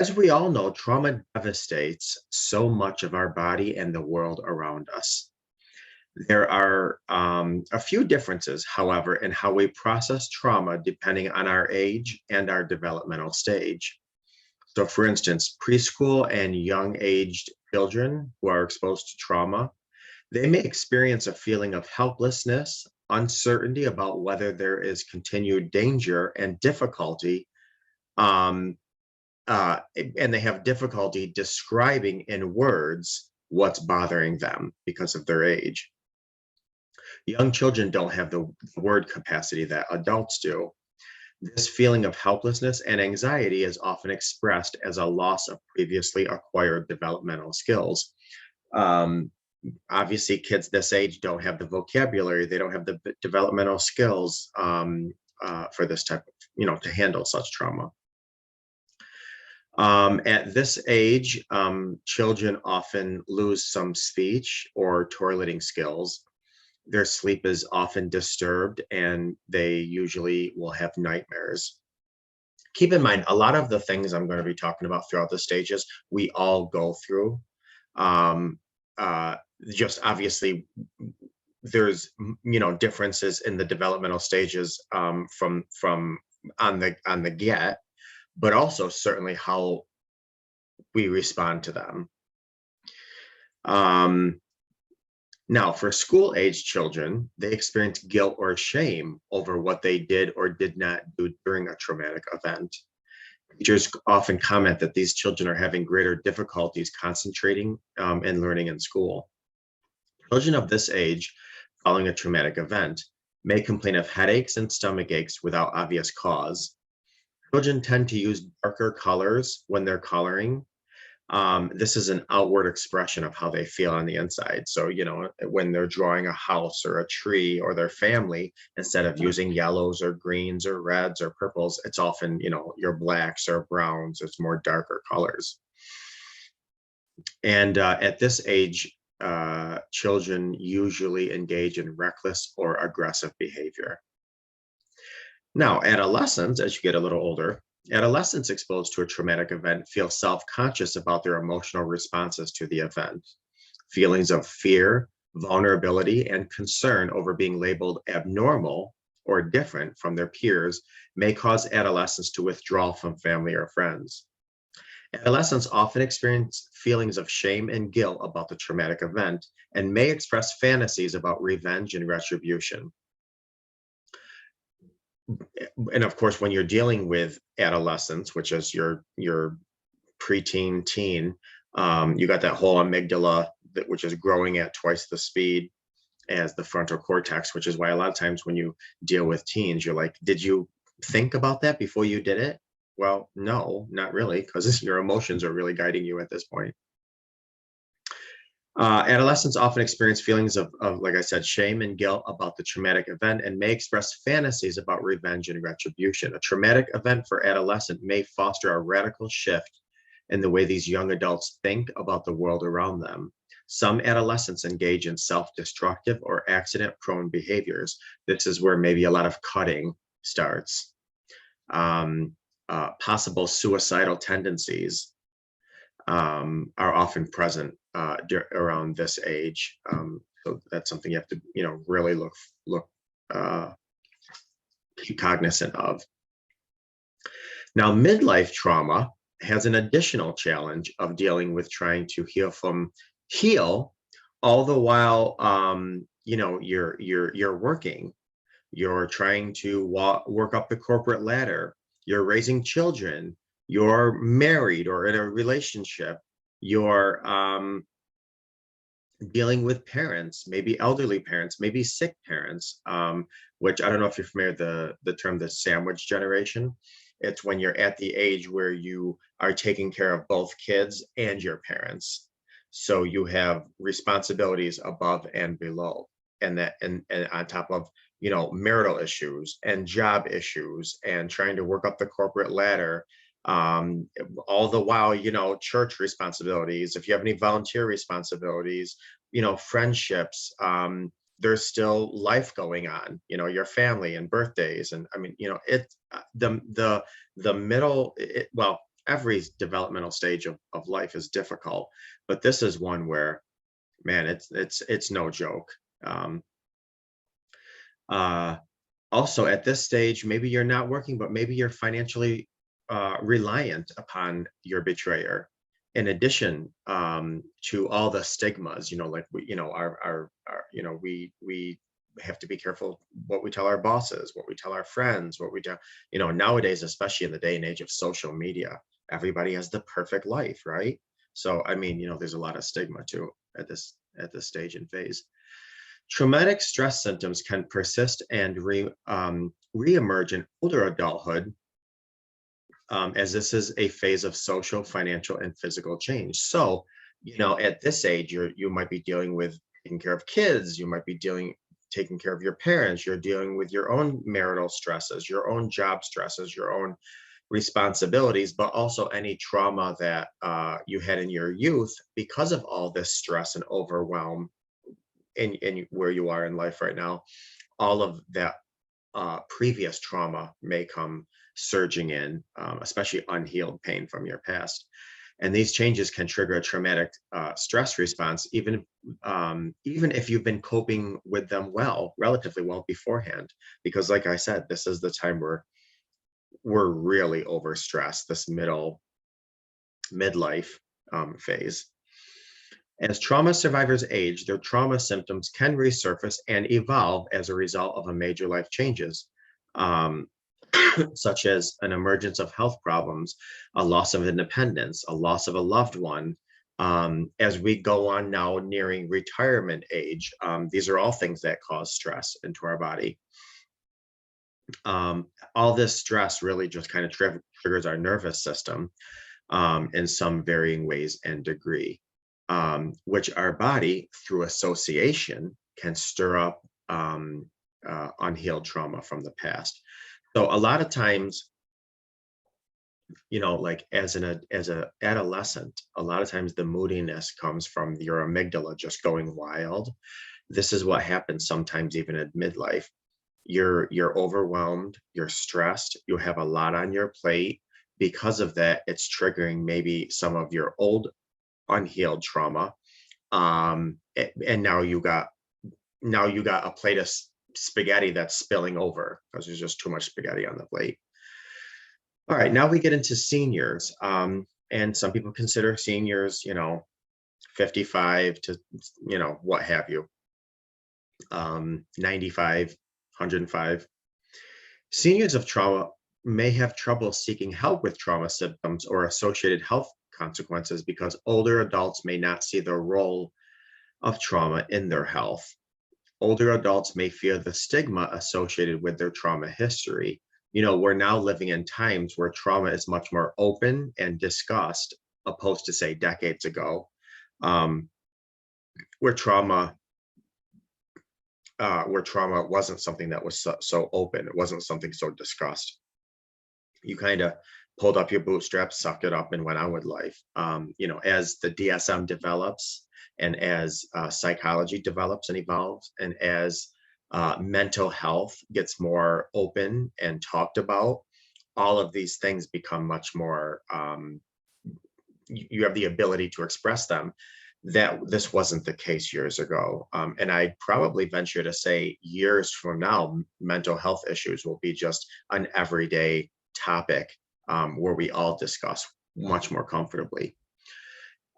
As we all know, trauma devastates so much of our body and the world around us. There are a few differences, however, in how we process trauma depending on our age and our developmental stage. So, for instance, preschool and young aged children who are exposed to trauma, they may experience a feeling of helplessness, uncertainty about whether there is continued danger, and difficulty um, and they have difficulty describing in words what's bothering them because of their age. Young children don't have the word capacity that adults do. This feeling of helplessness and anxiety is often expressed as a loss of previously acquired developmental skills. Um, Obviously, kids this age don't have the vocabulary, they don't have the developmental skills for this type of, to handle such trauma. At this age, children often lose some speech or toileting skills. Their sleep is often disturbed and they usually will have nightmares. Keep in mind, a lot of the things I'm going to be talking about throughout the stages, we all go through. Um, uh, just obviously, there's differences in the developmental stages from on the get, but also certainly how we respond to them. Um, Now, for school age children, they experience guilt or shame over what they did or did not do during a traumatic event. Teachers often comment that these children are having greater difficulties concentrating and learning in school. Children of this age, following a traumatic event, may complain of headaches and stomach aches without obvious cause. Children tend to use darker colors when they're coloring. This is an outward expression of how they feel on the inside. So, when they're drawing a house or a tree or their family, instead of using yellows or greens or reds or purples, it's often, your blacks or browns, it's more darker colors. And at this age, children usually engage in reckless or aggressive behavior. Now, adolescents, as you get a little older, adolescents exposed to a traumatic event feel self conscious about their emotional responses to the event. Feelings of fear, vulnerability, and concern over being labeled abnormal or different from their peers may cause adolescents to withdraw from family or friends. Adolescents often experience feelings of shame and guilt about the traumatic event and may express fantasies about revenge and retribution. And of course, when you're dealing with adolescence, which is your preteen teen, you got that whole amygdala which is growing at twice the speed as the frontal cortex, which is why a lot of times when you deal with teens, you're like, did you think about that before you did it? Well, no, not really, because your emotions are really guiding you at this point. Adolescents often experience feelings of, like I said, shame and guilt about the traumatic event and may express fantasies about revenge and retribution. A traumatic event for adolescent may foster a radical shift in the way these young adults think about the world around them. Some adolescents engage in self-destructive or accident-prone behaviors. This is where maybe a lot of cutting starts. Possible suicidal tendencies are often present around this age. So that's something you have to, really look, uh, be cognizant of. Now, midlife trauma has an additional challenge of dealing with trying to heal, all the while, you're working, you're trying to work up the corporate ladder, you're raising children, you're married or in a relationship, you're dealing with parents, maybe elderly parents, maybe sick parents, which I don't know if you're familiar with the term the sandwich generation. It's when you're at the age where you are taking care of both kids and your parents. So you have responsibilities above and below, and on top of marital issues and job issues and trying to work up the corporate ladder, all the while, church responsibilities, if you have any volunteer responsibilities, friendships, there's still life going on, your family and birthdays. And I mean, the middle, well, every developmental stage of life is difficult, but this is one where, man, it's no joke. Um, uh, Also, at this stage, maybe you're not working, but maybe you're financially reliant upon your betrayer. In addition to all the stigmas, like we have to be careful what we tell our bosses, what we tell our friends, what we tell, nowadays, especially in the day and age of social media, everybody has the perfect life, right? So, I mean, there's a lot of stigma too at this stage and phase. Traumatic stress symptoms can persist and reemerge in older adulthood, as this is a phase of social, financial, and physical change. So, at this age, you might be dealing with taking care of kids, you might be taking care of your parents, you're dealing with your own marital stresses, your own job stresses, your own responsibilities, but also any trauma that you had in your youth because of all this stress and overwhelm in where you are in life right now. All of that previous trauma may come surging in, especially unhealed pain from your past. And these changes can trigger a traumatic stress response, even if you've been coping with them relatively well beforehand. Because, like I said, this is the time where we're really overstressed. This midlife phase. As trauma survivors age, their trauma symptoms can resurface and evolve as a result of a major life changes, um, such as an emergence of health problems, a loss of independence, a loss of a loved one. As we go on now nearing retirement age, these are all things that cause stress into our body. All this stress really just kind of triggers our nervous system in some varying ways and degree, which our body, through association, can stir up unhealed trauma from the past. So a lot of times, like as a adolescent, a lot of times the moodiness comes from your amygdala just going wild. This is what happens sometimes even at midlife. You're overwhelmed, you're stressed, you have a lot on your plate. Because of that, it's triggering maybe some of your old unhealed trauma. And now you got a plate of spaghetti that's spilling over because there's just too much spaghetti on the plate. All right, now we get into seniors. And some people consider seniors, 55 to, what have you, 95, 105. Seniors of trauma may have trouble seeking help with trauma symptoms or associated health consequences because older adults may not see the role of trauma in their health. Older adults may fear the stigma associated with their trauma history. We're now living in times where trauma is much more open and discussed, opposed to, say, decades ago, where trauma wasn't something that was so open. It wasn't something so discussed. You kind of pulled up your bootstraps, sucked it up, and went on with life. As the DSM develops, and as psychology develops and evolves, and as mental health gets more open and talked about, all of these things become much more, you have the ability to express them. That this wasn't the case years ago. And I'd probably venture to say years from now, mental health issues will be just an everyday topic, where we all discuss much more comfortably.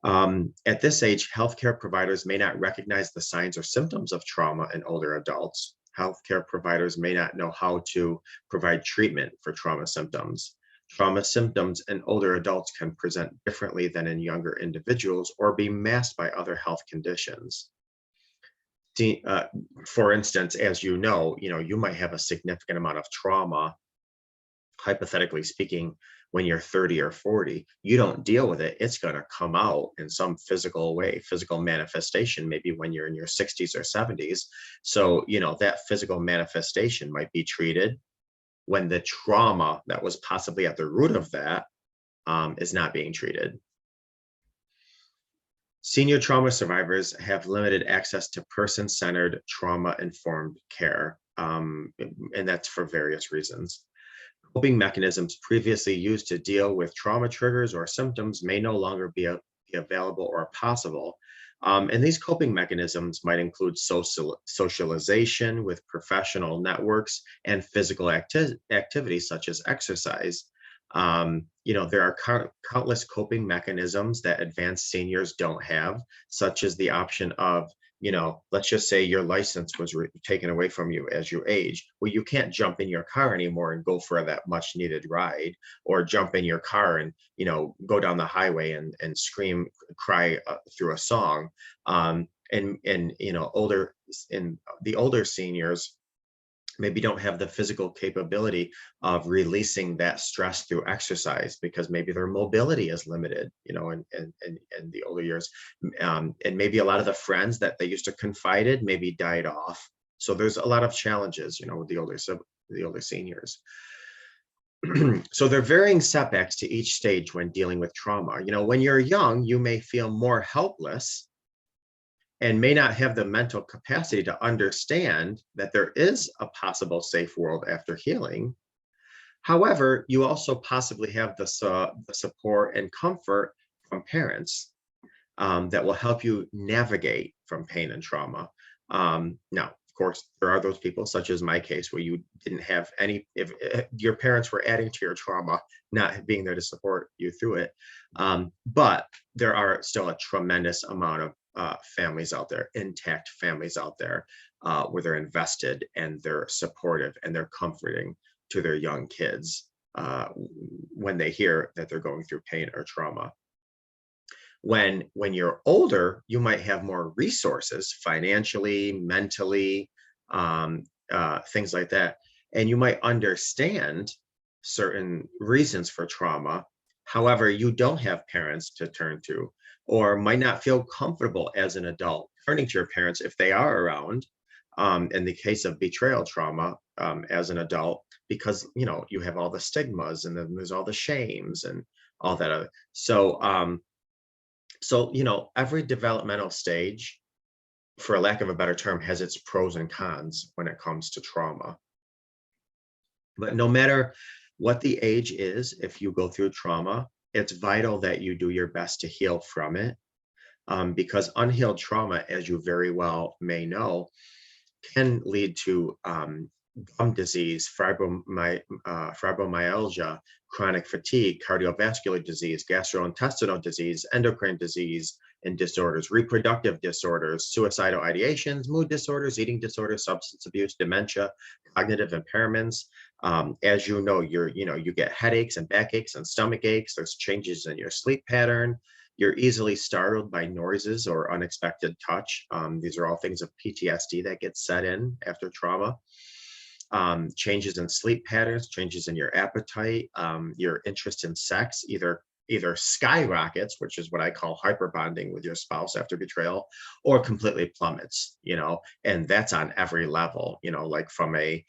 At this age, healthcare providers may not recognize the signs or symptoms of trauma in older adults. Healthcare providers may not know how to provide treatment for trauma symptoms. Trauma symptoms in older adults can present differently than in younger individuals or be masked by other health conditions. For instance, as you might have a significant amount of trauma, hypothetically speaking, when you're 30 or 40. You don't deal with it, it's going to come out in some physical way, physical manifestation, maybe when you're in your 60s or 70s. So, that physical manifestation might be treated when the trauma that was possibly at the root of that is not being treated. Senior trauma survivors have limited access to person-centered, trauma-informed care, and that's for various reasons. Coping mechanisms previously used to deal with trauma triggers or symptoms may no longer be available or possible. And these coping mechanisms might include socialization with professional networks and physical activities such as exercise. There are countless coping mechanisms that advanced seniors don't have, such as the option of, let's just say your license was taken away from you as you age. Well, you can't jump in your car anymore and go for that much needed ride, or jump in your car and, go down the highway and scream, cry through a song. In the older seniors maybe don't have the physical capability of releasing that stress through exercise because maybe their mobility is limited, in the older years. And maybe a lot of the friends that they used to confide in maybe died off. So there's a lot of challenges, with the older seniors. So there are varying setbacks to each stage when dealing with trauma. When you're young, you may feel more helpless and may not have the mental capacity to understand that there is a possible safe world after healing. However, you also possibly have the support and comfort from parents that will help you navigate from pain and trauma. Now, of course, there are those people, such as my case, where you didn't have any, if your parents were adding to your trauma, not being there to support you through it. But there are still a tremendous amount of families out there, intact families out there, where they're invested and they're supportive and they're comforting to their young kids when they hear that they're going through pain or trauma. When you're older, you might have more resources financially, mentally, things like that, and you might understand certain reasons for trauma. However, you don't have parents to turn to, or might not feel comfortable as an adult turning to your parents if they are around. In the case of betrayal trauma, as an adult, because you have all the stigmas, and then there's all the shames and all that other. So every developmental stage, for lack of a better term, has its pros and cons when it comes to trauma. But no matter what the age is, if you go through trauma, it's vital that you do your best to heal from it, because unhealed trauma, as you very well may know, can lead to gum disease, fibromyalgia, chronic fatigue, cardiovascular disease, gastrointestinal disease, endocrine disease and disorders, reproductive disorders, suicidal ideations, mood disorders, eating disorders, substance abuse, dementia, cognitive impairments. As you get headaches and backaches and stomach aches. There's changes in your sleep pattern. You're easily startled by noises or unexpected touch. These are all things of PTSD that get set in after trauma. Changes in sleep patterns, changes in your appetite, your interest in sex either skyrockets, which is what I call hyperbonding with your spouse after betrayal, or completely plummets, and that's on every level, like from a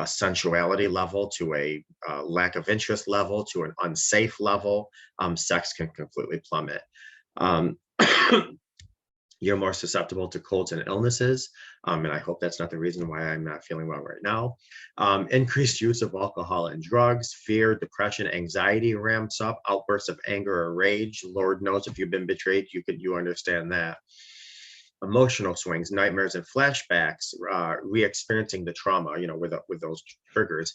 sensuality level to a lack of interest level to an unsafe level. Sex can completely plummet. Um, you're more susceptible to colds and illnesses. And I hope that's not the reason why I'm not feeling well right now. Increased use of alcohol and drugs, fear, depression, anxiety ramps up, outbursts of anger or rage. Lord knows if you've been betrayed, you understand that. Emotional swings, nightmares and flashbacks, re-experiencing the trauma, with those triggers.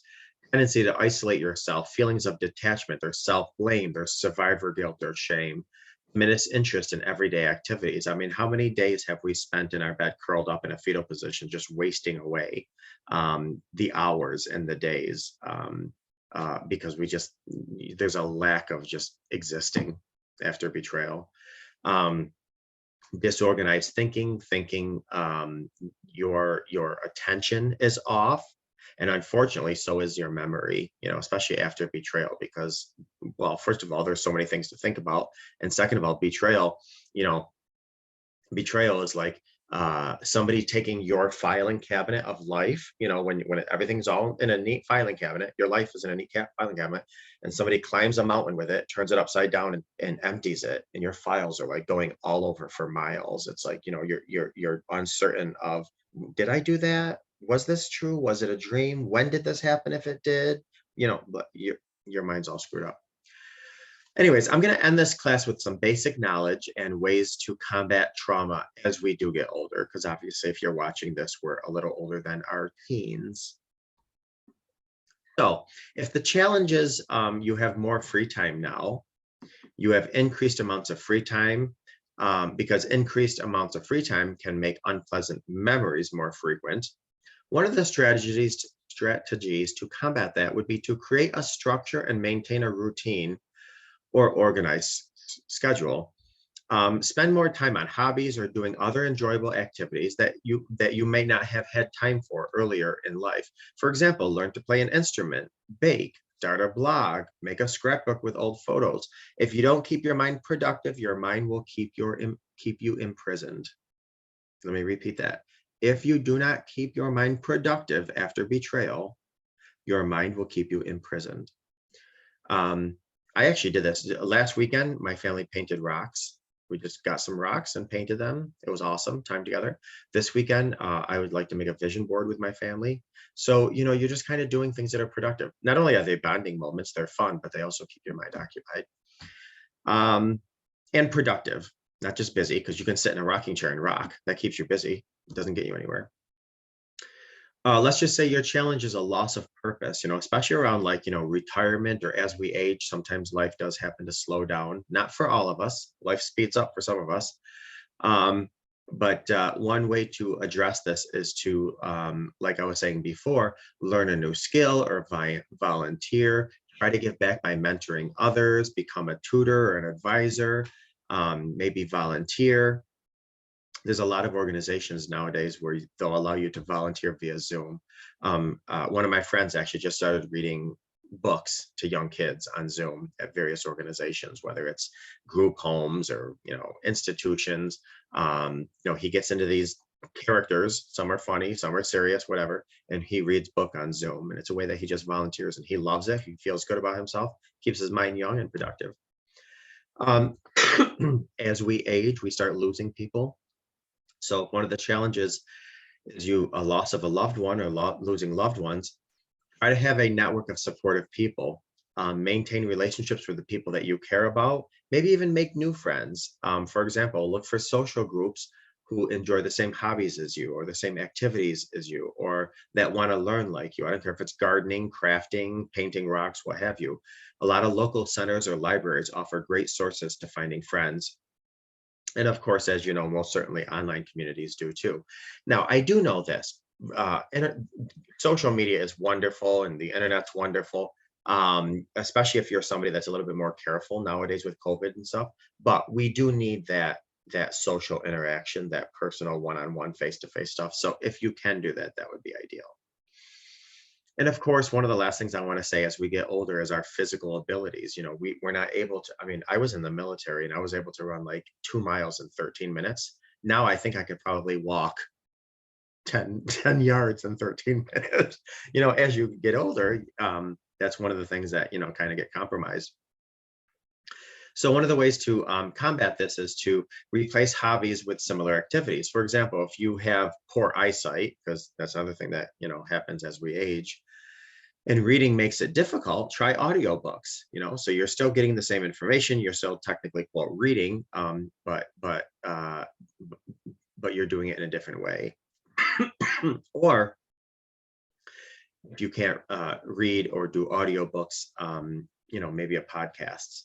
Tendency to isolate yourself, feelings of detachment, there's self-blame, there's survivor guilt or shame, diminished interest in everyday activities. I mean, how many days have we spent in our bed curled up in a fetal position, just wasting away the hours and the days, because there's a lack of just existing after betrayal. Disorganized thinking, your attention is off, and unfortunately so is your memory, especially after betrayal, because, well, first of all, there's so many things to think about, and second of all, you know betrayal is like somebody taking your filing cabinet of life, when everything's all in a neat filing cabinet, your life is in a neat filing cabinet, and somebody climbs a mountain with it, turns it upside down and empties it, and your files are like going all over for miles. It's like, you're uncertain of, did I do that? Was this true? Was it a dream? When did this happen? If it did, but your mind's all screwed up. Anyways, I'm going to end this class with some basic knowledge and ways to combat trauma as we do get older, because obviously if you're watching this, we're a little older than our teens. So if the challenge is you have more free time now, you have increased amounts of free time, because increased amounts of free time can make unpleasant memories more frequent. One of the strategies to combat that would be to create a structure and maintain a routine or organized schedule. Spend more time on hobbies or doing other enjoyable activities that you may not have had time for earlier in life. For example, learn to play an instrument, bake, start a blog, make a scrapbook with old photos. If you don't keep your mind productive, your mind will keep you imprisoned. Let me repeat that. If you do not keep your mind productive after betrayal, your mind will keep you imprisoned. I actually did this last weekend. My family painted rocks. We just got some rocks and painted them. It was awesome time together. This weekend, I would like to make a vision board with my family. So, you're just kind of doing things that are productive. Not only are they bonding moments, they're fun, but they also keep your mind occupied. And productive, not just busy, because you can sit in a rocking chair and rock. That keeps you busy. It doesn't get you anywhere. Let's just say your challenge is a loss of purpose, especially around retirement, or as we age, sometimes life does happen to slow down. Not for all of us. Life speeds up for some of us. But one way to address this is to, like I was saying before, learn a new skill or volunteer, try to give back by mentoring others, become a tutor or an advisor, maybe volunteer. There's a lot of organizations nowadays where they'll allow you to volunteer via Zoom. One of my friends actually just started reading books to young kids on Zoom at various organizations, whether it's group homes or institutions. He gets into these characters. Some are funny, some are serious, whatever, and he reads book on Zoom. And it's a way that he just volunteers, and he loves it. He feels good about himself, keeps his mind young and productive. As we age, we start losing people. So one of the challenges is a loss of a loved one or losing loved ones. Try to have a network of supportive people. Maintain relationships with the people that you care about. Maybe even make new friends. For example, look for social groups who enjoy the same hobbies as you, or the same activities as you, or that want to learn like you. I don't care if it's gardening, crafting, painting rocks, what have you. A lot of local centers or libraries offer great sources to finding friends. And of course, as you know, most certainly online communities do too. Now, I do know this, social media is wonderful and the internet's wonderful, especially if you're somebody that's a little bit more careful nowadays with COVID and stuff. But we do need that social interaction, that personal one-on-one face-to-face stuff. So if you can do that, that would be ideal. And of course, one of the last things I want to say as we get older is our physical abilities. We're not able to, I was in the military and I was able to run like 2 miles in 13 minutes. Now I think I could probably walk 10 yards in 13 minutes. As you get older, that's one of the things that, kind of get compromised. So one of the ways to combat this is to replace hobbies with similar activities. For example, if you have poor eyesight, because that's another thing that happens as we age, and reading makes it difficult, try audiobooks. So you're still getting the same information, you're still technically quote reading, but you're doing it in a different way. Or if you can't read or do audiobooks, maybe a podcast.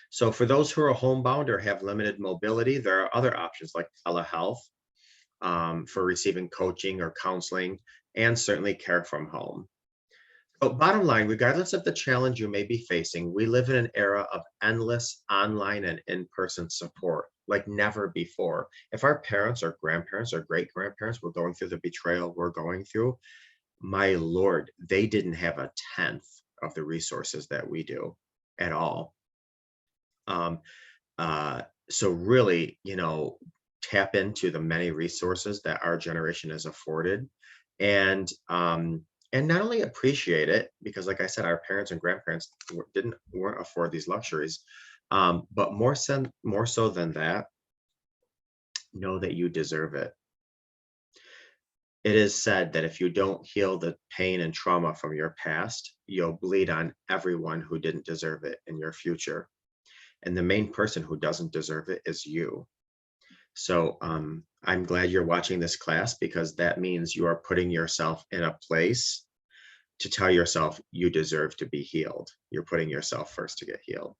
So for those who are homebound or have limited mobility, there are other options like telehealth, for receiving coaching or counseling, and certainly care from home. So bottom line, regardless of the challenge you may be facing, we live in an era of endless online and in-person support like never before. If our parents or grandparents or great-grandparents were going through the betrayal we're going through, my Lord, they didn't have a tenth of the resources that we do at all. So really, tap into the many resources that our generation has afforded, and not only appreciate it, because like I said, our parents and grandparents weren't afford these luxuries, but more so than that, know that you deserve it. It is said that if you don't heal the pain and trauma from your past, you'll bleed on everyone who didn't deserve it in your future. And the main person who doesn't deserve it is you. So I'm glad you're watching this class because that means you are putting yourself in a place to tell yourself you deserve to be healed. You're putting yourself first to get healed.